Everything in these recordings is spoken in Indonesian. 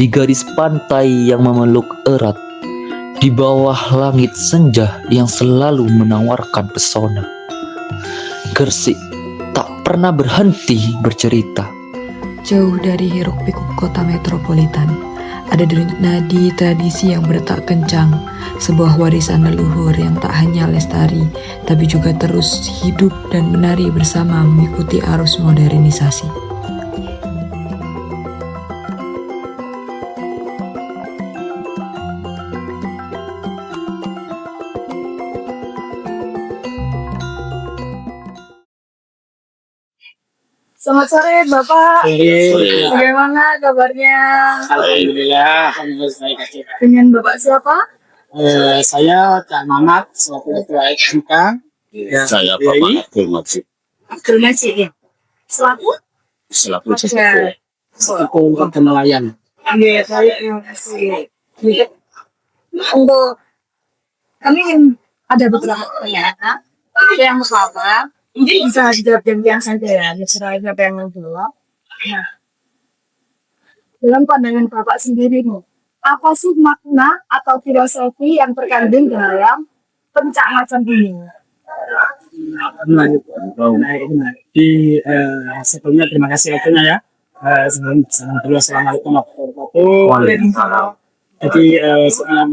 di garis pantai yang memeluk erat, di bawah langit senja yang selalu menawarkan pesona. Gersik tak pernah berhenti bercerita. Jauh dari hiruk-pikuk kota metropolitan, ada denyut nadi tradisi yang berdetak kencang, sebuah warisan leluhur yang tak hanya lestari, tapi juga terus hidup dan menari bersama mengikuti arus modernisasi. Selamat sore Bapak. Sore. Bagaimana kabarnya? Alhamdulillah, baik aja. Dengan Bapak siapa? Saya Kak Mamat, selaku ketua SMK. Saya Bapak Abdul Majid Abdul Majid ya. Selaku? selaku Selaku nelayan. Iya, saya terima kasih. Untuk kami ada beberapa pertanyaan. Yang pertama, ini bisa dijawab yang saja ya, terserah siapa yang mau jawab. Nah, dalam pandangan Bapak sendiri nih, apa sih makna atau filosofi yang terkandung dalam pencak macan ini? Sebelumnya terima kasih waktunya ya. Assalamualaikum warahmatullahi wabarakatuh. Jadi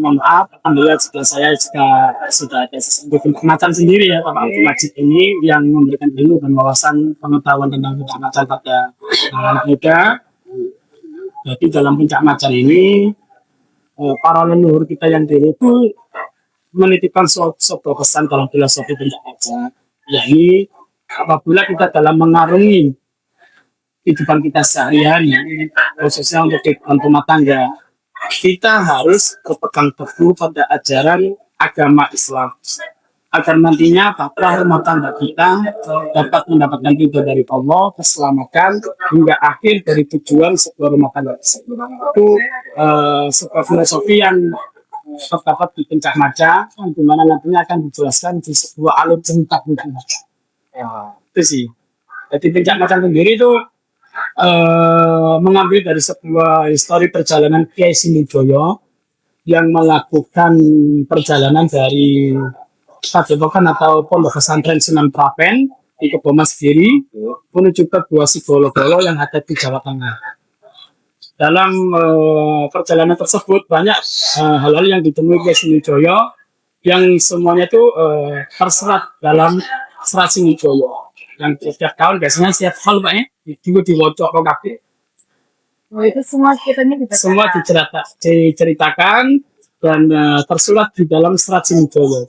mohon maaf, alhamdulillah saya juga sudah ada sebuah macan sendiri ya Bapak Abdul Majid ini yang memberikan ilmu dan wawasan pengetahuan tentang pencak macan pada anak muda. Jadi dalam pencak macan ini para leluhur kita yang dulu itu menitipkan sebuah pesan dalam filosofi pencak macan, yakni apabila kita dalam mengarungi kehidupan kita sehari-hari, khususnya untuk kehidupan rumah tangga, kita harus berpegang teguh pada ajaran agama Islam agar nantinya bahtera rumah tangga kita dapat mendapatkan ridho dari Allah, keselamatan hingga akhir dari tujuan sebuah rumah tangga. Itu sebuah filosofi yang terdapat di pencak macan, di mana nantinya akan dijelaskan di sebuah alur cerita pencak macan. Itu sih. Jadi pencak macan sendiri itu mengambil dari sebuah histori perjalanan Kiai Sinijoyo yang melakukan perjalanan dari Padepokan atau Pondok Pesantren Sunan Prapen di Kebomas Giri menuju ke Gua Sigolo-golo yang ada di Jawa Tengah. Dalam perjalanan tersebut banyak hal-hal yang ditemui Kiai Sinijoyo yang semuanya itu terserat dalam Serat Sinijoyo yang setiap tahun biasanya setiap hal Pak ya itu diwacok ke kaki. Oh, itu semua ceritanya Semua diceritakan dan tersurat di dalam Serat Sinijoyo.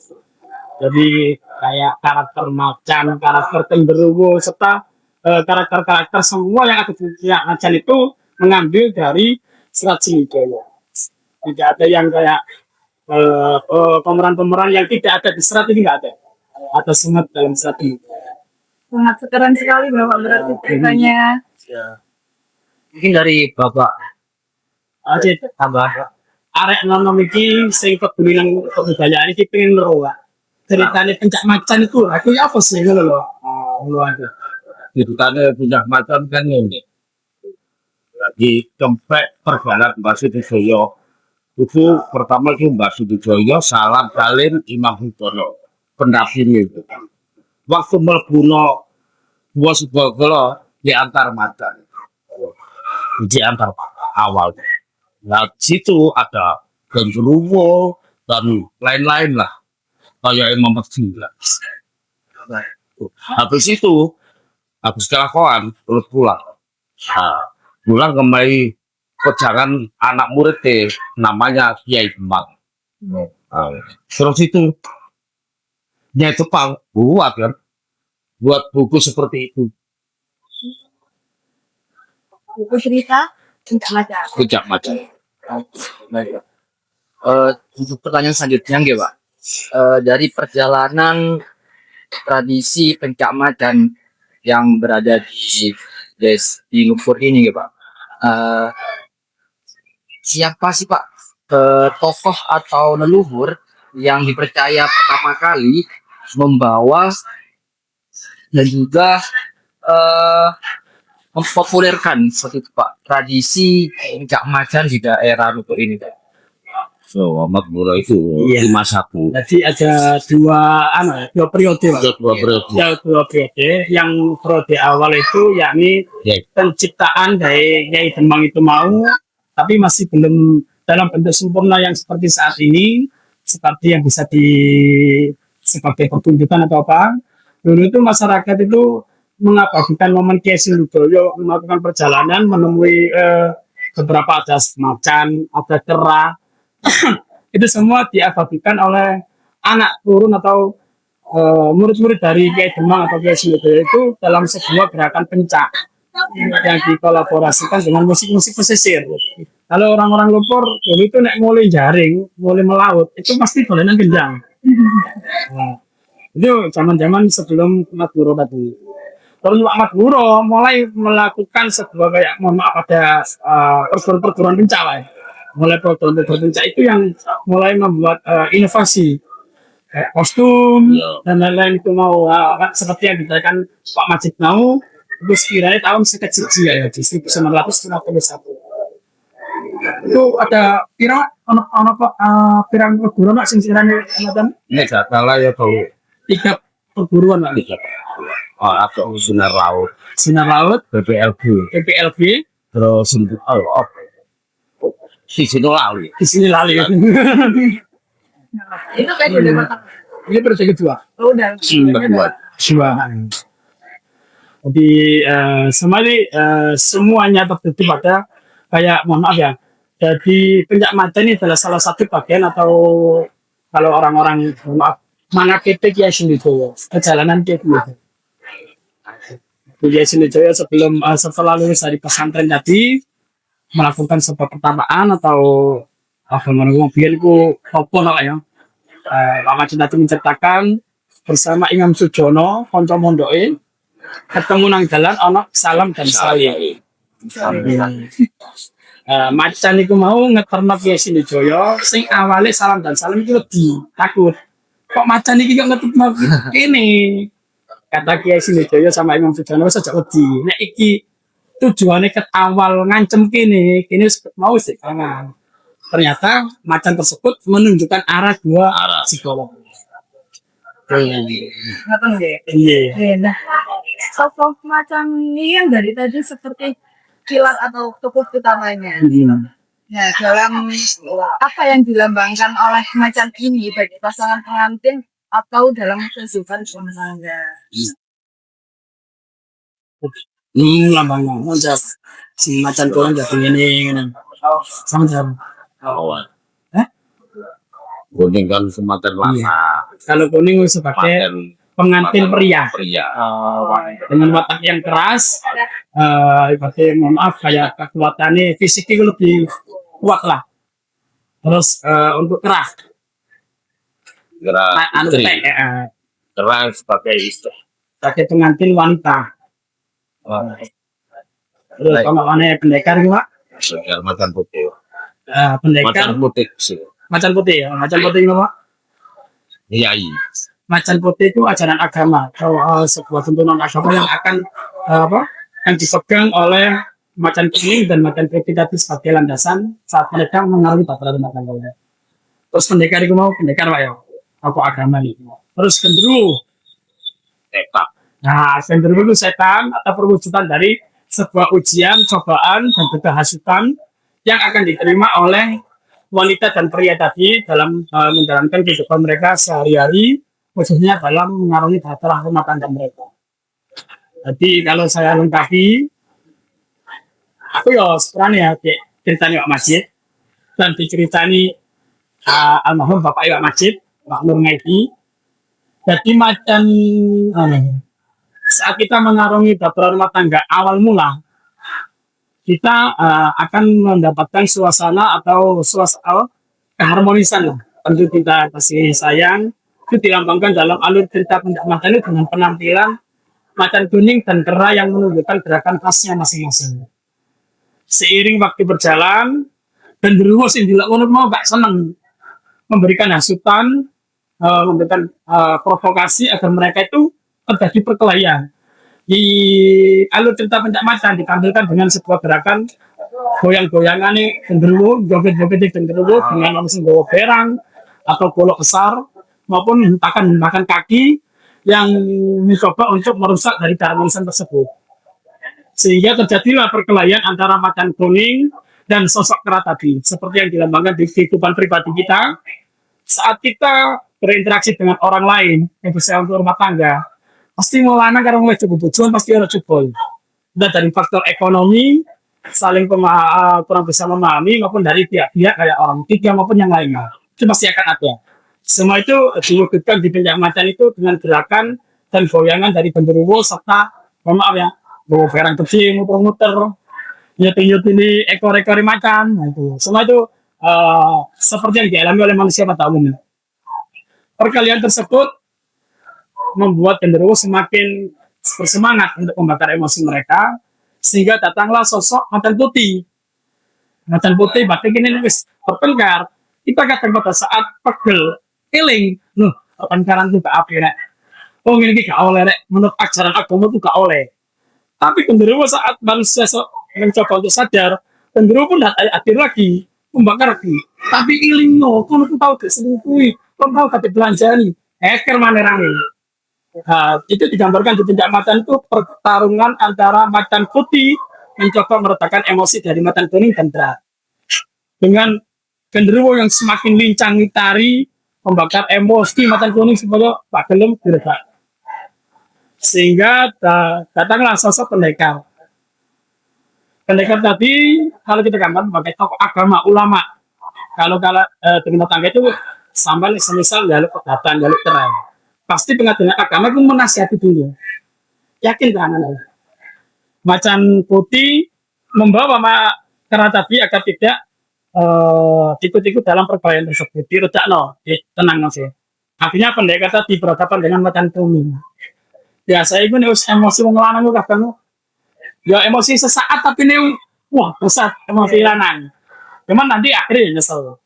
Jadi kayak karakter macan, karakter genderuwo serta karakter-karakter semua yang ada di macan itu mengambil dari Serat Sinijoyo. Tidak ada yang kayak pemeran-pemeran yang tidak ada di serat ini, nggak ada. Ada semua dalam serat ini. sangat keren sekali Bapak berarti ceritanya. Ya. Mungkin dari Bapak Aja tambah. arek nom iki sing peduli nang kebudayaan iki pengen ngeroa. Ceritane pencak macan itu aku apa sih ngono lho. Ngono aja. Ceritanya punya macam kan ini. Lagi kempek perjalanan Mbak Sudijoyo. Itu pertama itu Mbak Sudijoyo salam salin Imam Hutono. Pendamping itu. Waktu melbuno Gua Sigolo di antar macan. Di antar awal. Nah, situ ada genderuwo dan lain-lain lah. Kayak Imam Masjid. Habis itu, habis kelakuan, terus pulang. Nah, pulang kembali pejangan anak murid namanya Kiai Demang. Terus itu, itu Pak buat buku seperti itu. Buku cerita pencak macan. Pencak macan. Baik. Untuk pertanyaan selanjutnya nggih, Pak. Dari perjalanan tradisi pencak macan yang berada di Lumpur ini nggih, Pak. Siapa sih Pak tokoh atau leluhur yang dipercaya pertama kali membawa dan juga mempopulerkan seperti itu Pak tradisi Puncak Macan di daerah Lubuk ini Pak? So, Makmuro itu Iya. 51. Jadi ada dua periode, Pak. Ada 2 periode. Ya, dua periode. Yang periode awal itu yakni Ya. penciptaan dari Nyai Demang itu mau, tapi masih belum dalam bentuk sempurna yang seperti saat ini, seperti yang bisa sebagai pertunjukan atau apa. Dulu itu masyarakat itu mengabadikan momen Kiai Sindhudoyo melakukan perjalanan menemui beberapa ada macan, ada kera. Itu semua diabadikan oleh anak turun atau murid-murid dari Kiai Demang atau Kiai Sindhudoyo itu dalam sebuah gerakan pencak yang dikolaborasikan dengan musik-musik pesisir. Kalau orang-orang Lopor dulu itu nek mulai jaring, mulai melaut, itu pasti dolanan gendang. Nah, itu zaman-zaman sebelum Maduro tadi. Terus Pak Maduro mulai melakukan sebuah kayak mohon maaf ada perguruan-perguruan pencak lah. Mulai perguruan-perguruan pencak itu yang mulai membuat inovasi kayak kostum dan lain-lain itu mau seperti yang dikatakan Pak Majid mau itu sekiranya tahun sekecil ya di 1951. Itu ada pirang pirang perguruan Pak sing sekiranya Ini gak salah ya bau 3 perguruan Pak. atau sinar laut, Sinar Laut, BPLB, PPLB, terus si sini lali. di sini lali. Itu kayak udah pertama. Ini periode kedua. Oh, udah. Buat Dua. Jadi semuanya tertutup pada kayak mohon maaf ya. Jadi Pencak Macan ini adalah salah satu bagian atau kalau orang-orang mohon maaf mana PT Kiai Sindhudoyo, perjalanan Kiai Sindhudoyo. Kiai Sindhudoyo setelah lulus dari pesantren tadi melakukan sebuah pertamaan atau apa namanya biar itu apa lah ya. Pak Majid tadi menceritakan bersama Imam Sujono, konco mondoke ketemu nang dalan ana salam dan salim. Macan iku mau ngeterno Kiai Sindhudoyo sing awale salam dan salim itu lebih takut. Kok macan iki kok ngeterno kene? Kata Kiai Sindhudoyo sama Imam Sujono sejak wedi. Nek iki tujuannya ke awal ngancem kene mau sih kangen. Ternyata macan tersebut menunjukkan arah dua psikolog. Ngapain nggak? Iya. Nah, sosok macam ini yang dari tadi seperti kilat atau tokoh utamanya. Nah, dalam apa yang dilambangkan oleh macan ini bagi pasangan pengantin atau dalam kehidupan rumah tangga. Lambangnya, mantap. Si macan kurang jadi ini, sama-sama. awal. Hah? Kuning kan Sumatera lama. Kalau kuning sebagai pengantin pria Pria. dengan watak yang keras, ibaratnya mohon maaf kayak kekuatannya fisiknya lebih kuat lah. Terus untuk kerah, Gerak istri. Gerak sebagai istri. sebagai pengantin wanita. Terus kalau mana pendekar gitu Pak? Segar macan putih. Pendekar Macan putih sih. macan putih ya, macan putih gitu Pak. Iya. Macan putih itu ajaran agama atau sebuah tuntunan agama yang akan yang dipegang oleh macan kuning dan macan putih tadi sebagai landasan saat mereka mengalami tataran rumah tangga. Terus pendekar itu mau pendekar Pak ya, apa agama itu. Terus gendruwo. Tekap. Nah, gendruwo itu setan atau perwujudan dari sebuah ujian, cobaan dan juga hasutan yang akan diterima oleh wanita dan pria tadi dalam menjalankan kehidupan mereka sehari-hari, khususnya dalam mengarungi bahtera rumah tangga mereka. Jadi kalau saya lengkapi, aku ya sebenarnya ya ceritanya Pak Majid dan diceritani almarhum Bapak Iwak Majid, Pak Nur Ngaidi. Jadi macan saat kita mengarungi bahtera rumah tangga awal mula, kita akan mendapatkan suasana atau keharmonisan lah. Tentu kita kasih sayang itu dilambangkan dalam alur cerita Pencak Macan itu dengan penampilan macan kuning dan kera yang menunjukkan gerakan khasnya masing-masing. Seiring waktu berjalan, gendruwo sing dilakukan mau gak seneng memberikan hasutan, memberikan provokasi agar mereka itu terjadi perkelahian di alur cerita pencak macan ditampilkan dengan sebuah gerakan goyang-goyangan nih genderuwo, joget-joget di genderuwo dengan langsung bawa perang atau golok besar maupun hentakan kaki yang mencoba untuk merusak dari darah nisan tersebut. Sehingga terjadilah perkelahian antara macan kuning dan sosok kera tadi. Seperti yang dilambangkan di kehidupan pribadi kita, saat kita berinteraksi dengan orang lain, yang bisa untuk rumah tangga, pasti mau lanang karena mulai cukup tujuan pasti ada cukup. Dan dari faktor ekonomi, saling kurang bisa memahami maupun dari pihak-pihak kayak orang ketiga maupun yang lainnya. Itu pasti akan ada. Semua itu diwujudkan di pencak macan itu dengan gerakan dan goyangan dari genderuwo serta maaf ya, bawa perang kecil muter-muter, nyut ini ekor-ekor macan. Nah, itu semua itu seperti yang dialami oleh manusia pada umumnya. Perkalian tersebut membuat genderuwo semakin bersemangat untuk membakar emosi mereka, sehingga datanglah sosok macan putih. Macan putih batik ini wis bertengkar. Kita kadang pada saat pegel, eling, loh, pertengkaran itu gak apa nek. Oh ini gak oleh nek, menurut ajaran agama itu gak oleh. Tapi genderuwo saat manusia mencoba untuk sadar, genderuwo pun tidak hadir lagi, membakar lagi. Tapi iling no, kau tahu gak selingkuhi, kau tahu gak dibelanjani, eker manerangi. Nah, itu digambarkan di pencak macan itu pertarungan antara macan putih mencoba meredakan emosi dari macan kuning dan terang. Dengan genderuwo yang semakin lincah ngitari, membakar emosi macan kuning supaya Pak Gelem diredak. Sehingga datanglah sosok pendekar. Pendekar tadi kalau kita gambar sebagai tokoh agama ulama. Kalau dengan tangga itu sampai semisal jaluk pegatan, jaluk cerai. Pasti pengadilan agama itu menasihati dulu. Yakin kan? Macan putih membawa kera tadi agar tidak ikut-ikut dalam perkelahian tersebut. Diredakno, tenang sih. Akhirnya pendekar tadi berhadapan dengan macan kuning. Ya saya itu nih emosi wong lanang kok kadang ya emosi sesaat tapi nih wah besar emosi lanang. Cuman nanti akhirnya nyesel.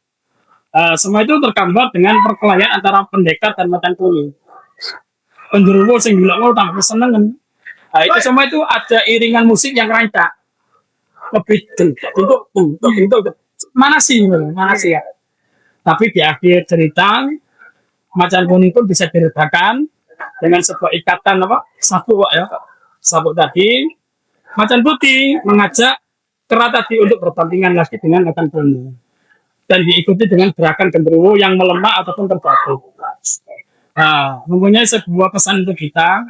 Semua itu tergambar dengan perkelahian antara pendekar dan macan kuning. Genderuwo sing bilang tambah kesenengan. Nah, itu semua itu ada iringan musik yang rancak. Lebih untuk mana sih ya. Tapi di akhir cerita macan kuning pun bisa diredakan dengan sebuah ikatan sabuk tadi. Macan putih mengajak kera tadi untuk bertandingan lagi dengan macan kuning dan diikuti dengan gerakan genderuwo yang melemah ataupun terbatu. Nah, mempunyai sebuah pesan untuk kita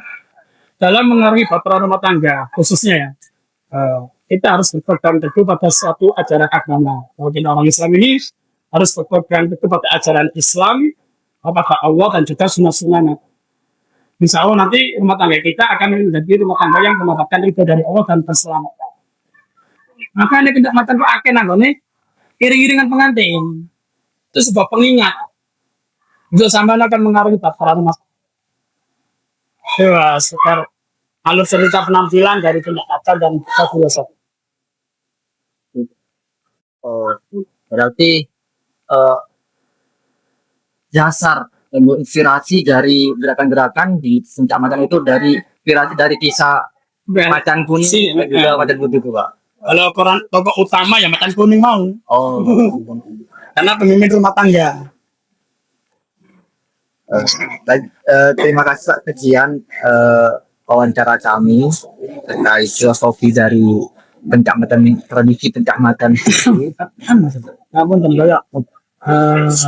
dalam mengaruhi baperan rumah tangga khususnya ya. Kita harus berpegang teguh pada suatu ajaran agama. Mungkin orang Islam ini harus berpegang teguh pada ajaran Islam, pada Allah dan juga sunnah-sunnah. Insya Allah nanti rumah tangga kita akan menjadi rumah tangga yang mendapatkan ridho dari Allah dan keselamatan. Maka ini tidak macan kok akeh nanggone iring-iringan pengantin. Itu sebuah pengingat. Untuk sampai akan mengaruhi baperan rumah. Ya, sekitar alur cerita penampilan dari pendekatan dan filosofi. Oh, berarti dasar inspirasi dari gerakan-gerakan di pencak macan itu dari inspirasi dari kisah macan kuning dan juga macan putih itu, Pak. Kalau tokoh utama ya macan kuning mau. Oh, Karena pemimpin rumah tangga. terima kasih Pak sekian wawancara kami terkait filosofi dari pencak macan, tradisi pencak macan. Namun tentu ya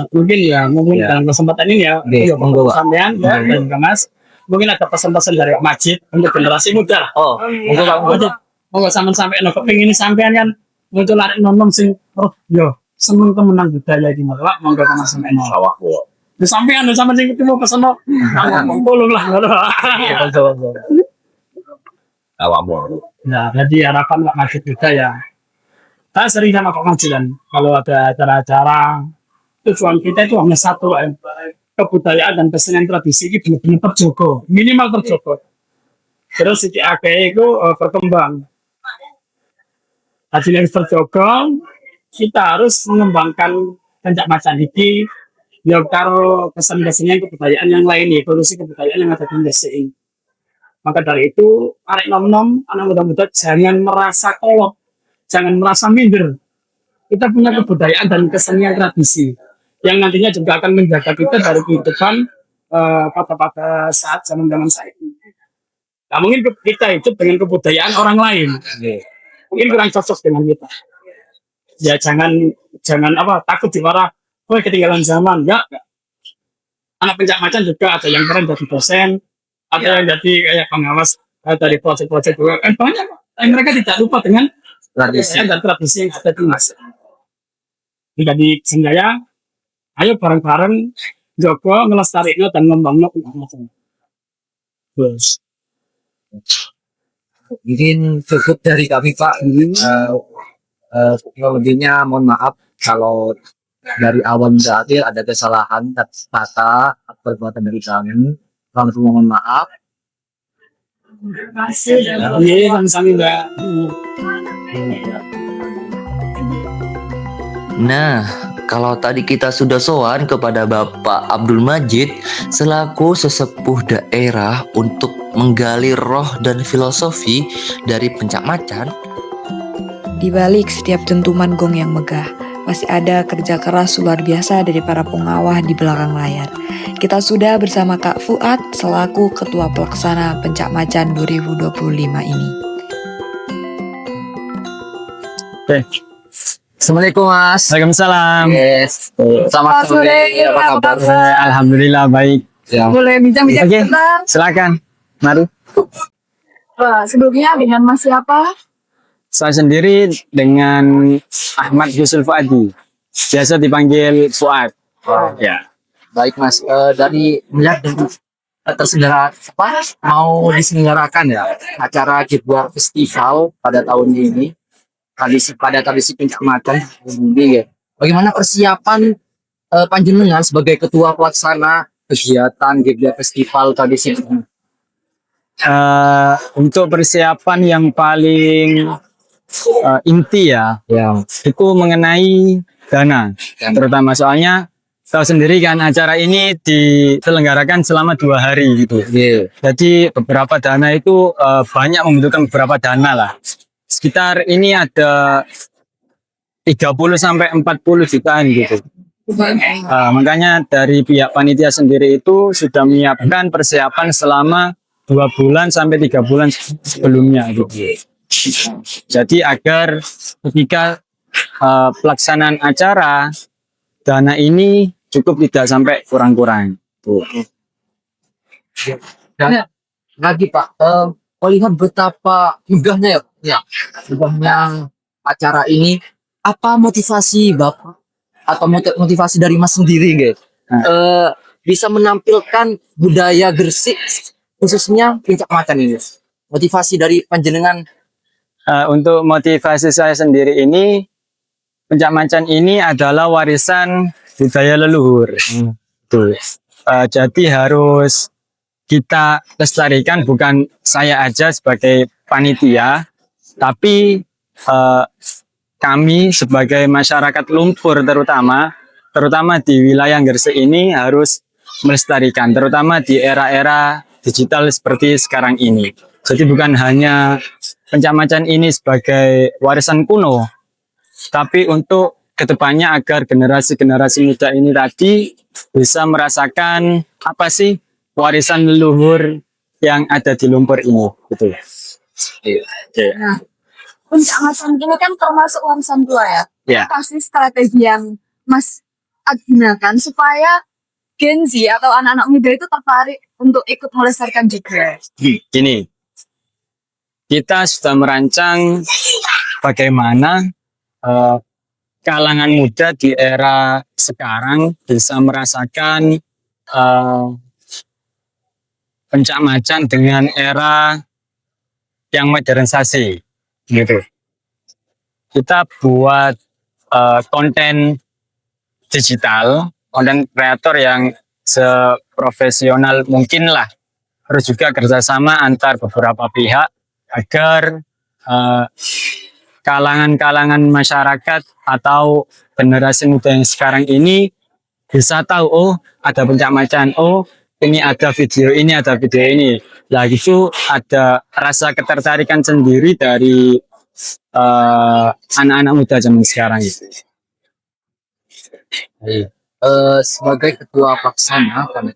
mungkin dalam kesempatan ini ya monggo, Pak. sampean ya dan juga Mas mungkin ada pesan-pesan dari Pak Majid untuk generasi muda. Oh, monggo Pak, monggo. Monggo sampean kepengin sampean kan muncul lari nonton sing yo seneng temenan budaya iki Pak. Monggo sampean sawah kok. Sampean sing ketemu peseno tolong lah. Awakmu. Nah, jadi harapan Pak Majid juga ya. Saya sering sama Pak Majid kan, kalau ada acara-acara, tujuan kita itu hanya satu, kebudayaan dan kesenian tradisi ini benar-benar terjogo, minimal terjogo. Terus si AKE itu berkembang. Hasil yang terjogo, kita harus mengembangkan pencak macan ini, ya karo kesan-kesannya kebudayaan yang lain, evolusi kebudayaan yang ada di Indonesia ini. Maka dari itu, arek nom-nom, anak muda-muda jangan merasa kolot, jangan merasa minder. Kita punya kebudayaan dan kesenian tradisi yang nantinya juga akan menjaga kita dari kehidupan pada saat zaman-zaman saat ini. Nah, mungkin kita hidup dengan kebudayaan orang lain, mungkin kurang cocok dengan kita. Ya jangan takut dimarah, wah ketinggalan zaman. Enggak. Anak pencak macan juga ada yang keren jadi dosen, ada yang jadi kayak pengawas dari proyek-proyek juga. Banyak. Dan mereka tidak lupa dengan Tradisi. dan tradisi yang ada di masa. Jadi Senjaya, ayo bareng-bareng Joko ngelestarikan dan ngembangin macam. Bos. Mungkin cukup dari kami Pak. Lebihnya mohon maaf kalau dari awal hingga akhir ada kesalahan kata atau perbuatan dari kami. Kami semua mohon maaf. Terima kasih. Iya, sama-sama Mbak. Nah, kalau tadi kita sudah sowan kepada Bapak Abdul Majid selaku sesepuh daerah untuk menggali roh dan filosofi dari pencak macan, Di balik setiap dentuman gong yang megah, masih ada kerja keras luar biasa dari para pengawah di belakang layar. Kita sudah bersama Kak Fuad selaku Ketua Pelaksana Pencak Macan 2025 ini. Assalamualaikum Mas. Waalaikumsalam. Yes. Selamat sore. Apa kabar? Alhamdulillah baik. Ya. Boleh bincang-bincang Oke. sebentar? Silakan. Mari. Wah, sebelumnya dengan Mas siapa? Saya sendiri dengan Ahmad Yusul Fuadi. Biasa dipanggil Fuad. Ya. Baik Mas. Dari melihat dari terselenggara mau diselenggarakan ya acara Gibwar Festival pada tahun ini pada tradisi pencak macan ini ya. Bagaimana persiapan panjenengan sebagai ketua pelaksana kegiatan Gibwar Festival tradisi ini? Untuk persiapan yang paling inti ya, itu mengenai dana. Terutama soalnya tahu sendiri kan acara ini diselenggarakan selama 2 hari gitu. Jadi beberapa dana itu banyak membutuhkan beberapa dana lah. Sekitar ini ada 30 sampai 40 jutaan gitu. Makanya dari pihak panitia sendiri itu sudah menyiapkan persiapan selama 2 bulan sampai 3 bulan sebelumnya gitu. Jadi agar ketika pelaksanaan acara dana ini cukup tidak sampai kurang-kurang. Dan lagi Pak, melihat betapa megahnya ya, megahnya acara ini, apa motivasi Bapak atau motivasi dari Mas sendiri guys? Bisa menampilkan budaya Gresik khususnya pencak macan ini. Motivasi dari panjenengan. Untuk motivasi saya sendiri ini, pencak macan ini adalah warisan budaya leluhur. Jadi harus kita lestarikan, bukan saya aja sebagai panitia, tapi kami sebagai masyarakat lumpur terutama di wilayah Gresik ini harus melestarikan, terutama di era-era digital seperti sekarang ini. Jadi bukan hanya pencak macan ini sebagai warisan kuno, tapi untuk kedepannya agar generasi-generasi muda ini tadi bisa merasakan apa sih warisan leluhur yang ada di lumpur ini, gitu. Nah, pencak macan ini kan termasuk warisan tua ya. Ya. Pasti strategi yang Mas gunakan supaya Gen Z atau anak-anak muda itu tertarik untuk ikut melestarikan juga. Gini, kita sudah merancang bagaimana kalangan muda di era sekarang bisa merasakan pencak macan dengan era yang modernisasi, gitu. Kita buat konten digital, konten kreator yang seprofesional mungkin lah. Harus juga kerjasama antar beberapa pihak agar kalangan-kalangan masyarakat atau generasi muda yang sekarang ini bisa tahu, oh ada pencak macan, oh ini ada video ini, Lah itu ada rasa ketertarikan sendiri dari anak-anak muda zaman sekarang itu. Sebagai ketua pelaksana pada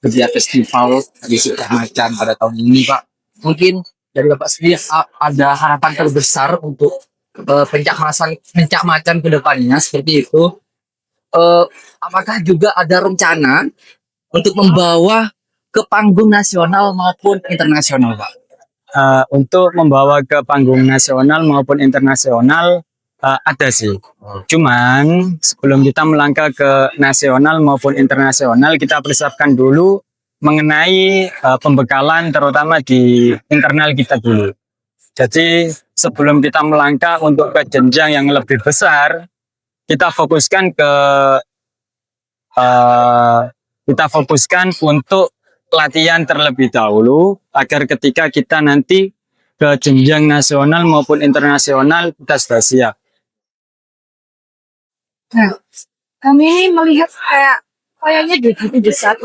kegiatan festival tradisi Macan pada tahun ini, Pak, mungkin dari Bapak sendiri ada harapan terbesar untuk pencak macan ke depannya seperti itu. Apakah juga ada rencana untuk membawa ke panggung nasional maupun internasional, Pak? Untuk membawa ke panggung nasional maupun internasional ada sih. Cuman sebelum kita melangkah ke nasional maupun internasional, kita persiapkan dulu mengenai pembekalan terutama di internal kita dulu. Jadi sebelum kita melangkah untuk ke jenjang yang lebih besar, kita fokuskan untuk latihan terlebih dahulu agar ketika kita nanti ke jenjang nasional maupun internasional kita sudah siap. Nah, kami ini melihat kayaknya begitu besar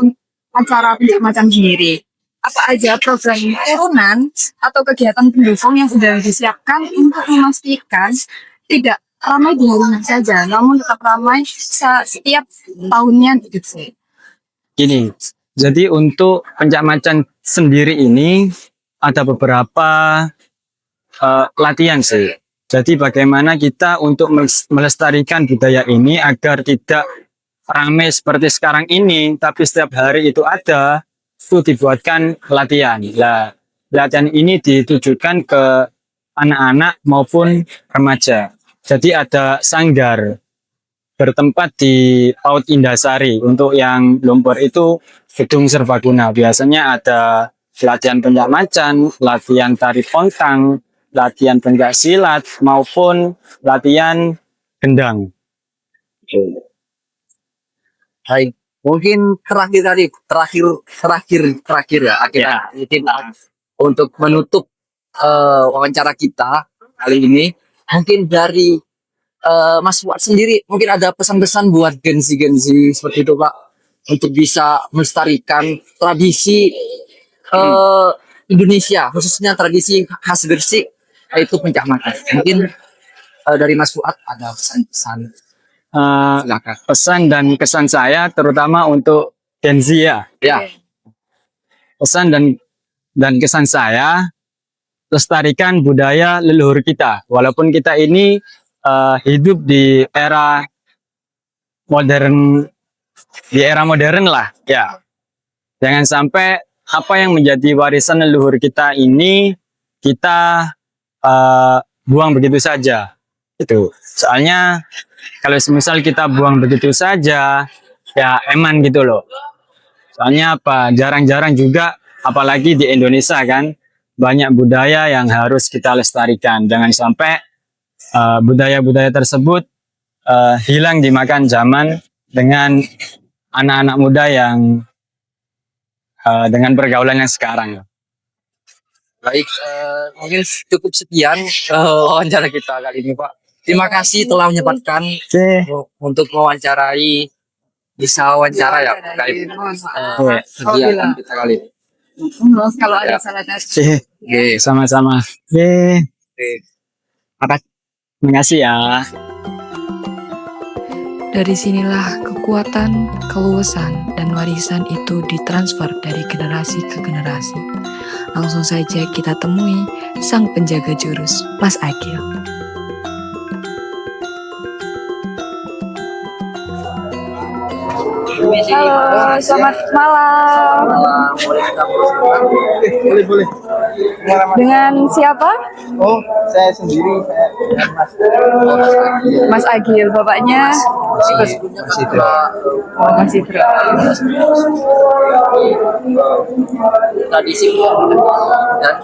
acara pencak macan sendiri. Apa aja program turunan atau kegiatan pendukung yang sudah disiapkan untuk memastikan tidak ramai di harinya saja, namun tetap ramai setiap tahunnya gitu. Gini, jadi untuk pencak macan sendiri ini ada beberapa latihan sih. Jadi bagaimana kita untuk melestarikan budaya ini agar tidak ramai seperti sekarang ini, tapi setiap hari itu ada, itu dibuatkan latihan. Nah, latihan ini ditujukan ke anak-anak maupun remaja. Jadi ada sanggar bertempat di PAUD Indahsari. Untuk yang Lumpur itu gedung serbaguna. Biasanya ada latihan pencak macan, latihan tari pontang, latihan pencak silat maupun latihan gendang. Baik, mungkin terakhir ya akhirnya mungkin untuk menutup wawancara kita kali ini, mungkin dari Mas Fuad sendiri mungkin ada pesan-pesan buat gensi-gensi seperti itu, Pak, untuk bisa melestarikan tradisi Indonesia, khususnya tradisi khas Gresik, yaitu pencak macan. Mungkin dari Mas Fuad ada pesan-pesan. Silakan. Pesan dan kesan saya terutama untuk gensi ya. Ya. Pesan dan kesan saya, lestarikan budaya leluhur kita. Walaupun kita ini hidup di era modern, lah ya. Jangan sampai apa yang menjadi warisan leluhur kita ini kita buang begitu saja. Itu soalnya kalau semisal kita buang begitu saja ya eman gitu loh. Soalnya apa, jarang-jarang juga apalagi di Indonesia kan banyak budaya yang harus kita lestarikan. Jangan sampai budaya-budaya tersebut hilang dimakan zaman dengan anak-anak muda yang dengan pergaulan yang sekarang. Baik, mungkin cukup sekian wawancara kita kali ini, Pak. Terima kasih telah menyempatkan untuk bisa wawancara ya terkait kegiatan kita kali ini. Kalau ada salah kata. Sama-sama. Terima kasih ya. Dari sinilah kekuatan, keluasan, dan warisan itu ditransfer dari generasi ke generasi. Langsung saja kita temui sang penjaga jurus, Mas Agil. Halo, selamat malam. Boleh. Dengan siapa? Oh, saya sendiri, Mas Agil, bapaknya Mas Idra. Tradisi dan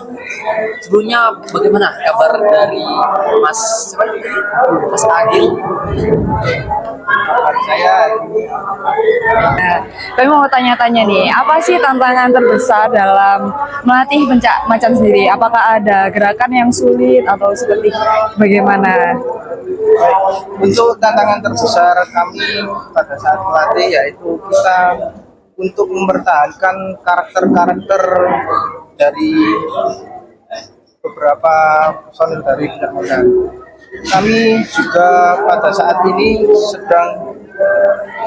sebelumnya bagaimana kabar dari Mas Agil? saya Nah, kami mau tanya-tanya nih, apa sih tantangan terbesar dalam melatih pencak macan sendiri? Apakah ada gerakan yang sulit atau seperti bagaimana? untuk tantangan terbesar kami pada saat melatih yaitu kita untuk mempertahankan karakter-karakter dari beberapa personil dari Pencak Macan. Kami juga pada saat ini sedang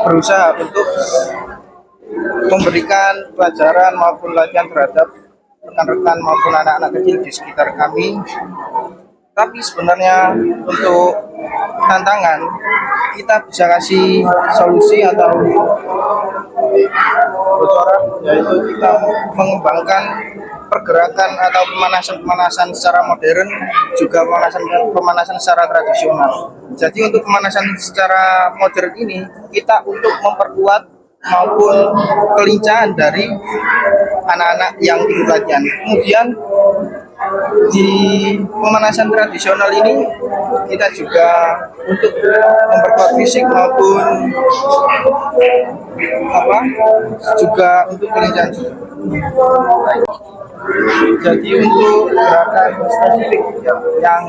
berusaha untuk memberikan pelajaran maupun latihan terhadap rekan-rekan maupun anak-anak kecil di sekitar kami. Tapi sebenarnya untuk tantangan kita bisa kasih solusi atau bocoran, yaitu kita mengembangkan pergerakan atau pemanasan secara modern, juga pemanasan secara tradisional. Jadi untuk pemanasan secara modern ini kita untuk memperkuat maupun kelincahan dari anak-anak yang ikut latihan. Kemudian di pemanasan tradisional ini kita juga untuk memperkuat fisik maupun juga untuk kelincahan juga. Jadi untuk gerakan spesifik yang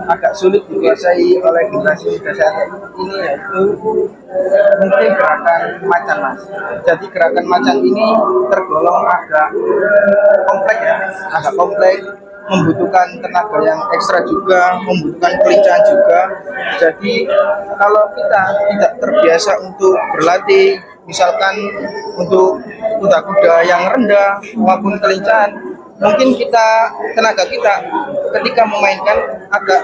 agak sulit dikuasai oleh generasi muda saat ini yaitu mungkin gerakan macan, Mas. Jadi gerakan macan ini tergolong agak kompleks, membutuhkan tenaga yang ekstra juga, membutuhkan kelincahan juga. Jadi kalau kita tidak terbiasa untuk berlatih, misalkan untuk kuda-kuda yang rendah maupun kelincahan, mungkin tenaga kita ketika memainkan agak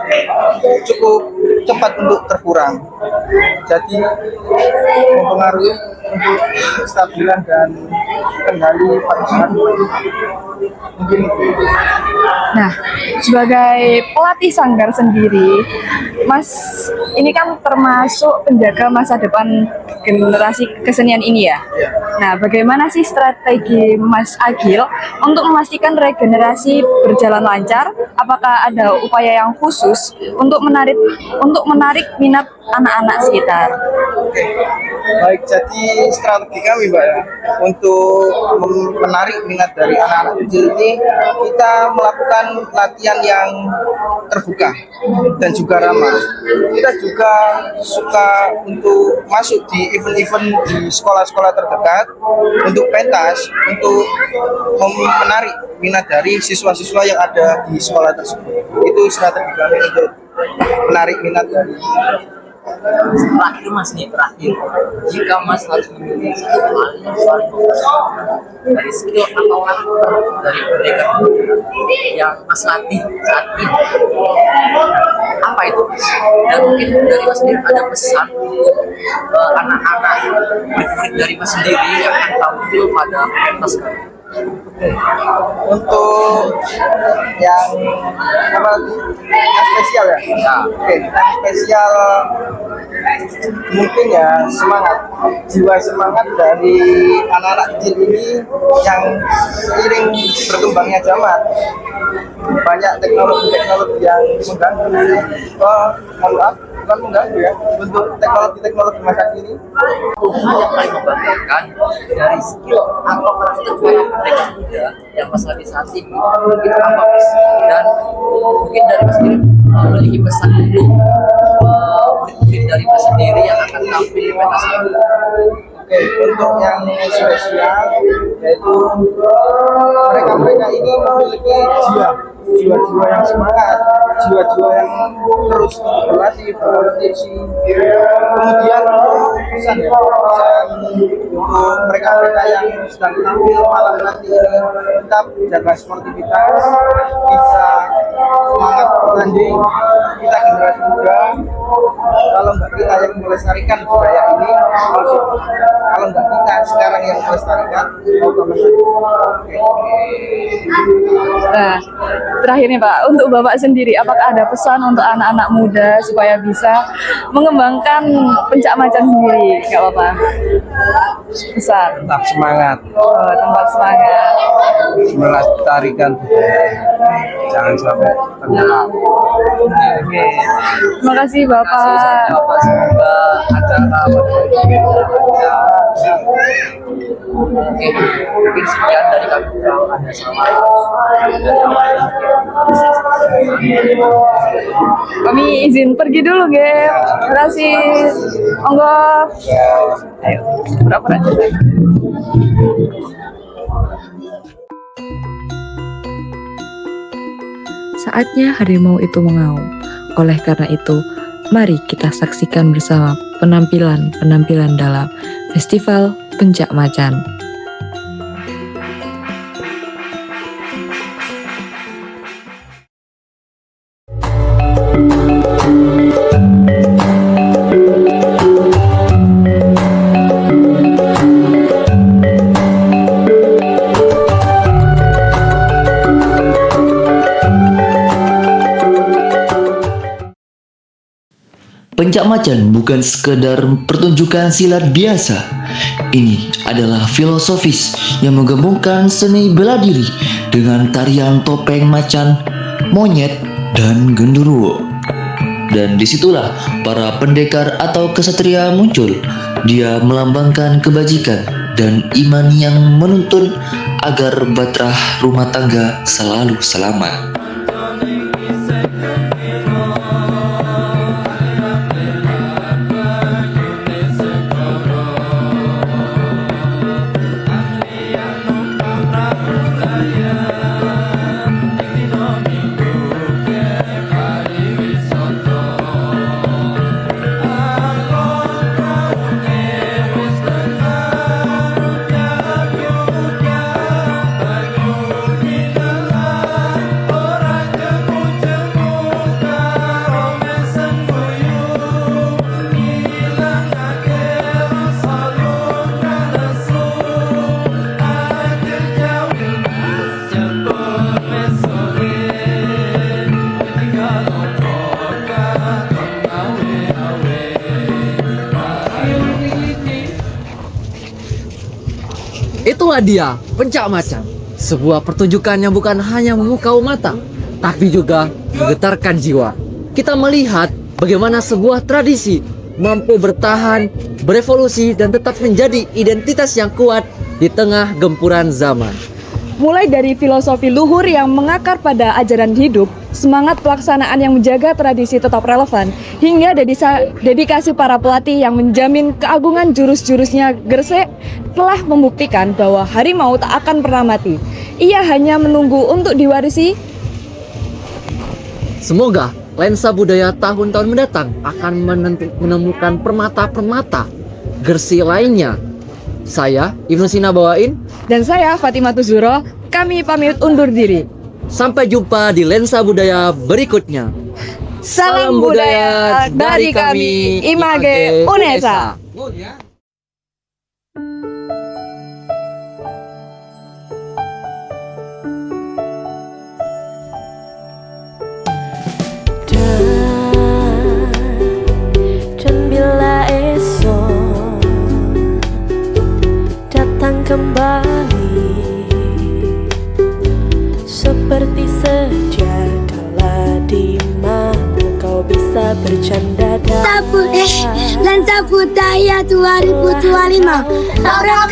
cukup cepat untuk terkurang. Jadi mempengaruhi untuk kestabilan dan kendali pada saat mungkin itu. Nah, sebagai pelatih sanggar sendiri, Mas ini kan termasuk penjaga masa depan generasi kesenian ini ya. Nah, bagaimana sih strategi Mas Agil untuk memastikan regenerasi berjalan lancar? Apakah ada upaya yang khusus untuk menarik minat anak-anak sekitar? Oke. Baik, jadi strategi kami, Mbak, ya, untuk menarik minat dari anak-anak kecil ini, kita melakukan latihan yang terbuka dan juga ramah. Kita juga suka untuk masuk di event-event di sekolah-sekolah terdekat untuk pentas, untuk menarik minat dari siswa-siswa yang ada di sekolah tersebut. Itu strategi kami untuk menarik minat dari Terakhir Mas nih, jika Mas harus memilih satu hal yang paling dari skill atau karakter dari pendekar yang Mas latih saat ini, apa itu Mas? Dan mungkin dari Mas sendiri ada pesan untuk anak-anak murid-murid dari Mas sendiri yang akan tampil pada pentas kali. untuk yang spesial ya. Oke, yang spesial mungkin ya jiwa semangat dari anak-anak kecil ini yang seiring berkembangnya zaman, banyak teknologi yang mengganggu, bukan mengganggu ya, untuk teknologi masa kini. Hal yang paling membanggakan dari skill atau karakter para mereka muda yang Mas latih saat ini itu apa Mas? Dan mungkin dari Mas sendiri memiliki pesan untuk murid-murid dari Mas sendiri yang akan tampil di pentas ini. Oke, untuk yang spesial yaitu mereka ini memiliki jiwa-jiwa yang semangat, jiwa-jiwa yang terus berlatih, berkompetisi. Kemudian untuk pesan untuk mereka yang sedang tampil malam nanti, tetap jaga sportivitas, bisa semangat bertanding. Kita generasi muda, kalau nggak kita yang melestarikan budaya ini, kalau nggak kita sekarang yang melestarikan, mau kemana? Nah, terakhir nih Pak, untuk Bapak sendiri, apakah ada pesan untuk anak-anak muda supaya bisa mengembangkan Pencak Macan sendiri? Gak apa-apa. Pesan. Tetap semangat, Tempat semangat. melestarikan budaya. Jangan sampai Ya. Oke. Terima kasih Bapak. Semoga acara Oke, mungkin sekian dari kami. Kalau ada salah, Kami izin pergi dulu, Gem. Terima kasih. Monggo. Ayo, berapa aja? Saatnya harimau itu mengaum. Oleh karena itu, mari kita saksikan bersama penampilan-penampilan dalam Festival Pencak Macan. Pencak macan bukan sekedar pertunjukan silat biasa. Ini adalah filosofis yang menggabungkan seni bela diri dengan tarian topeng macan, monyet, dan genderuwo. Dan disitulah para pendekar atau kesatria muncul. Dia melambangkan kebajikan dan iman yang menuntun agar bahtera rumah tangga selalu selamat. Itulah dia, Pencak Macan. Sebuah pertunjukan yang bukan hanya memukau mata, tapi juga menggetarkan jiwa. Kita melihat bagaimana sebuah tradisi mampu bertahan, berevolusi, dan tetap menjadi identitas yang kuat di tengah gempuran zaman. Mulai dari filosofi luhur yang mengakar pada ajaran hidup, semangat pelaksanaan yang menjaga tradisi tetap relevan, hingga dedikasi para pelatih yang menjamin keagungan jurus-jurusnya, Gresik telah membuktikan bahwa harimau tak akan pernah mati. Ia hanya menunggu untuk diwarisi. Semoga lensa budaya tahun-tahun mendatang akan menemukan permata-permata Gresik lainnya. Saya, Ibnu Sina bawain. Dan saya, Fatimah Tuzuro, kami pamit undur diri. Sampai jumpa di lensa budaya berikutnya. Salam budaya dari kami, Image Unesa. Dan bila esok datang kembali seperti sedia kala, di mana kau bisa bercanda dan Lensa Budaya 2025. Orang